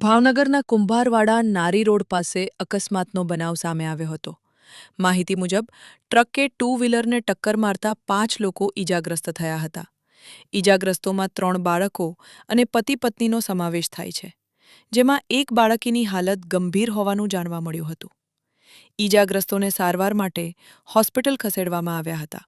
ભાવનગરના કુંભારવાડા નારી રોડ પાસે અકસ્માતનો બનાવ સામે આવ્યો હતો। માહિતી મુજબ ટ્રકે ટુ વ્હીલરને ટક્કર મારતા 5 લોકો ઈજાગ્રસ્ત થયા હતા। ઈજાગ્રસ્તોમાં 3 બાળકો અને પતિ પત્નીનો સમાવેશ થાય છે, જેમાં એક બાળકીની હાલત ગંભીર હોવાનું જાણવા મળ્યું હતું। ઈજાગ્રસ્તોને સારવાર માટે હોસ્પિટલ ખસેડવામાં આવ્યા હતા।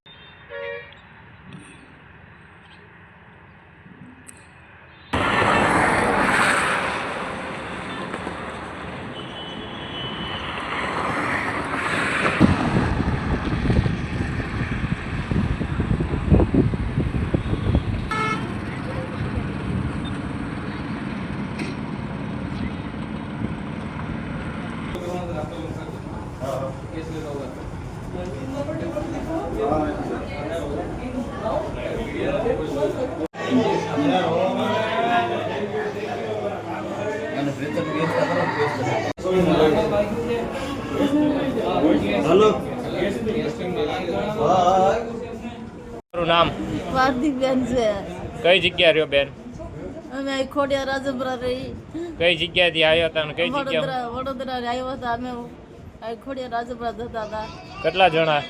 નામ વાર્દિકબેન છે। કઈ જગ્યા રહ્યો બેન? અમે ખોડિયા રાજપરા રહી। કઈ જગ્યાથી આવ્યા હતા અને કઈ જગ્યા? વડોદરા આવ્યા હતા। અમે ખોડિયા રાજપરા જતા હતા। કેટલા જણા?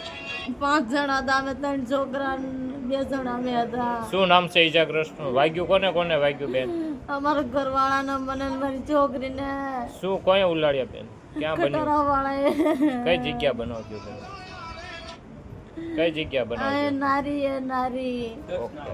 5 જણા હતા। અમે 3 છોકરા 2 જણા અમે હતા। શું નામ છે ઈજાગ્રસ્તનું? વાગ્યું કોને કોને વાગ્યું બેન? અમારા ઘરવાળાને મને ને મારી છોકરીને। શું કોઈ ઉલાડ્યા બેન? ક્યાં બન્યું? ખટારાવાળાએ। કઈ જગ્યા બનાવ્યું બેન? કઈ જગ્યા બનાવ્યું? નારી ઓકે।